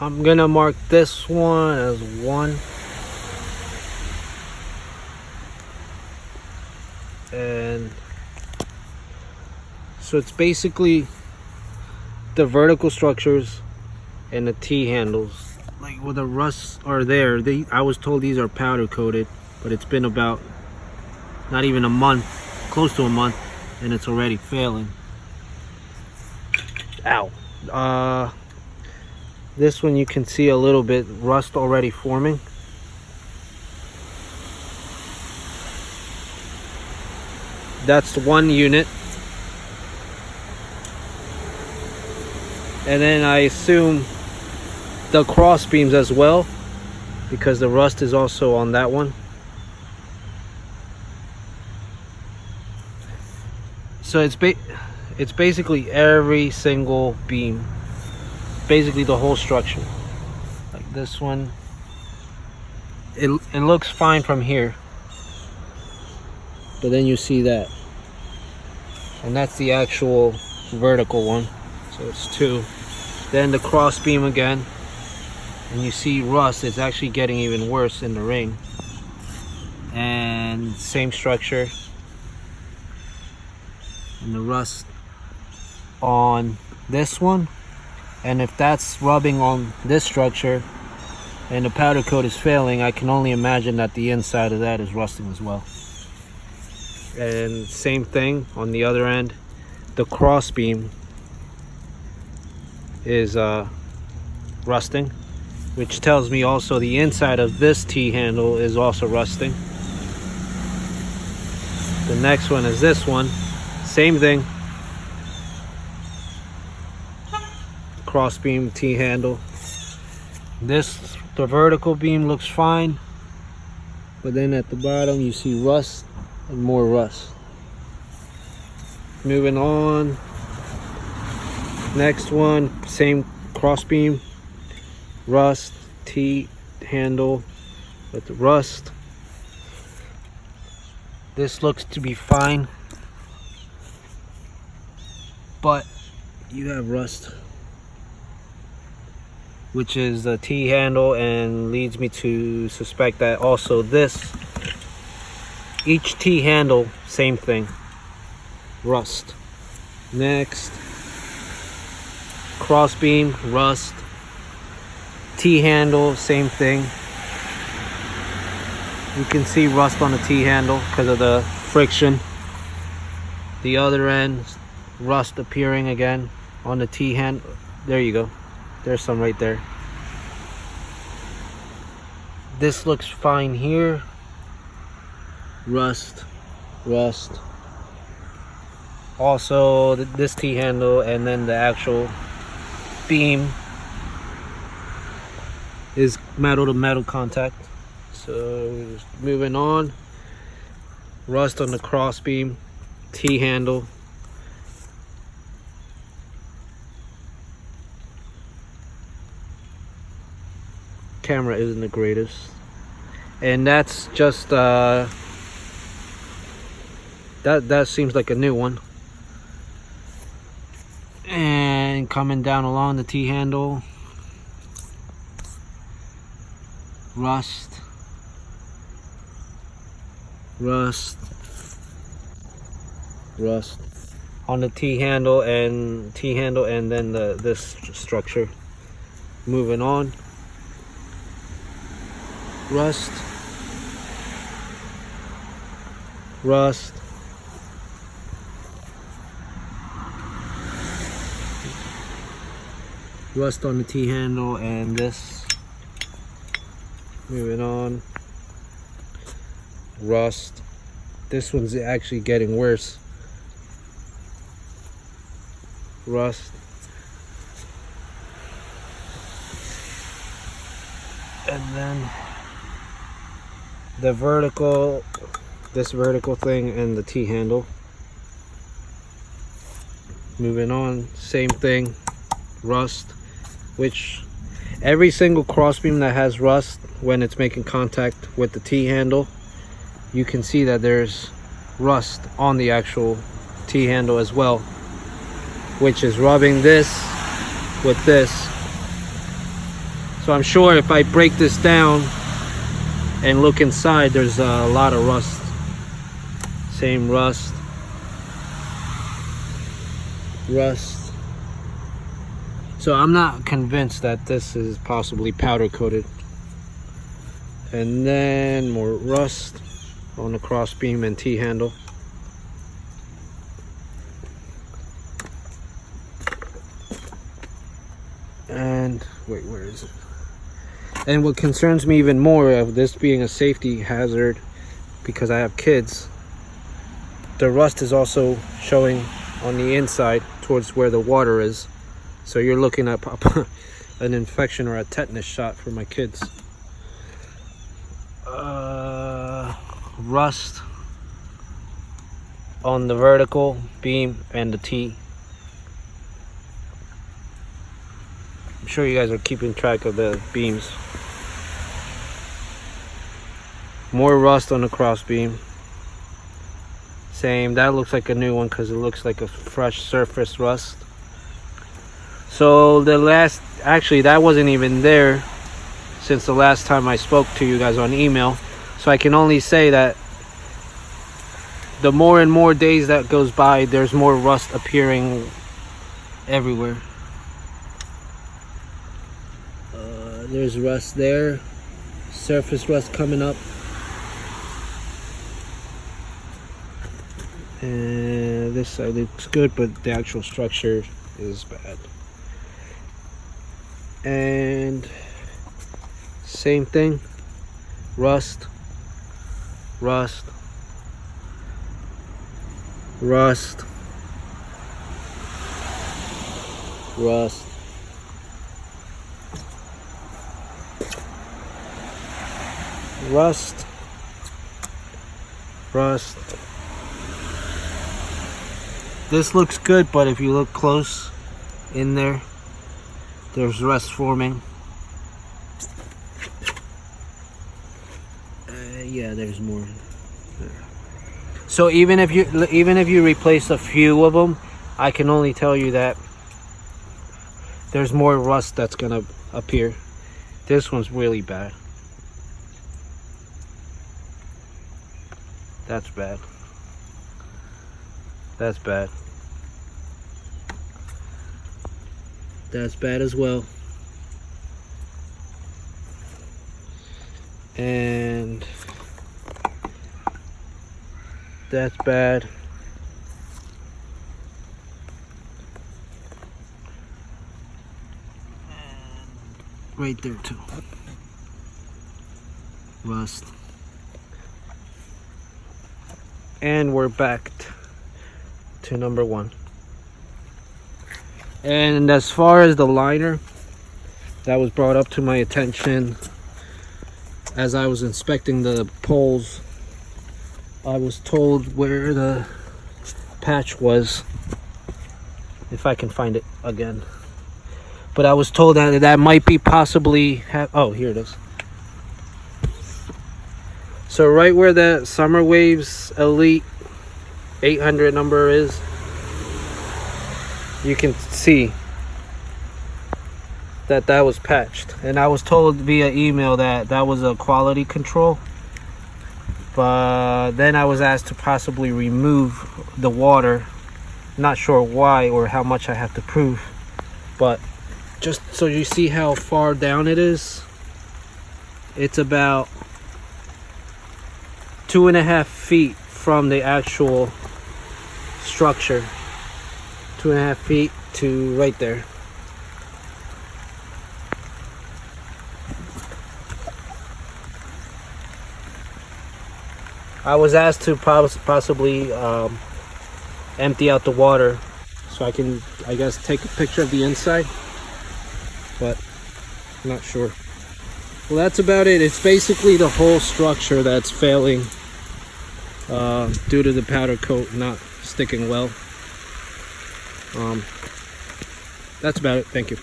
I'm gonna mark this one as 1. And so it's basically the vertical structures and the T handles. Like where the rusts are there, I was told these are powder coated, but it's been about not even a month, close to a month, and it's already failing. Ow. This one you can see a little bit rust already forming. That's one unit. And then I assume the cross beams as well, because the rust is also on that one. So it's basically every single beam, basically the whole structure. Like this one, it looks fine from here, but then you see that, and that's the actual vertical one. So it's 2. Then the cross beam again, and you see rust. It's actually getting even worse in the ring. And same structure, and the rust on this one. And if that's rubbing on this structure and the powder coat is failing, I can only imagine that the inside of that is rusting as well. And same thing on the other end, the cross beam is rusting, which tells me also the inside of this T handle is also rusting. The next one is this one, same thing, cross beam T handle. The vertical beam looks fine, but then at the bottom you see rust and more rust. Moving on, next one, same cross beam, rust, T handle with the rust. This looks to be fine, but you have rust, which is the T handle, and leads me to suspect that also each T handle, same thing, rust. Next, cross beam, rust, T handle, same thing. You can see rust on the T handle because of the friction. The other end, rust appearing again on the T handle. There you go. There's some right there. This looks fine here. Rust. Also this T handle, and then the actual beam is metal to metal contact. So moving on, rust on the cross beam, T handle. Camera isn't the greatest, and that's just that seems like a new one. And coming down along the T handle, rust on the T handle and then this structure. Moving on, rust on the T handle and this. Moving on, rust. This one's actually getting worse. Rust. And then the vertical, this vertical thing and the T handle. Moving on, same thing, rust, which every single crossbeam that has rust, when it's making contact with the T handle, you can see that there's rust on the actual T handle as well, which is rubbing this with this. So I'm sure if I break this down and look inside, there's a lot of rust. Same rust. Rust. So I'm not convinced that this is possibly powder coated. And then more rust on the cross beam and T-handle. And wait, where is it? And what concerns me even more of this being a safety hazard, because I have kids, the rust is also showing on the inside towards where the water is. So you're looking at an infection or a tetanus shot for my kids. Rust on the vertical beam and the T. I'm sure you guys are keeping track of the beams. More rust on the cross beam. Same, that looks like a new one because it looks like a fresh surface rust. So the last, actually that wasn't even there since the last time I spoke to you guys on email. So I can only say that the more and more days that goes by, there's more rust appearing everywhere. There's rust there, surface rust coming up. And this side looks good, but the actual structure is bad. And same thing, rust, rust, rust, rust, rust, rust. This looks good, but if you look close in there, there's rust forming. Yeah, there's more there. So even if you replace a few of them, I can only tell you that there's more rust that's gonna appear. This one's really bad. That's bad. That's bad. That's bad as well. And that's bad. And right there too. Rust. And we're back to number one. And as far as the liner that was brought up to my attention as I was inspecting the poles, I was told where the patch was, if I can find it again, but I was told that that might be possibly oh, here it is. So right where that Summer Waves Elite 800 number is, you can see that that was patched. And I was told via email that that was a quality control. But then I was asked to possibly remove the water. Not sure why or how much I have to prove. But just so you see how far down it is, it's about 2.5 feet from the actual structure. 2.5 feet to right there. I was asked to possibly empty out the water so I can, I guess, take a picture of the inside, but I'm not sure. Well, that's about it. It's basically the whole structure that's failing due to the powder coat not sticking well. That's about it. Thank you.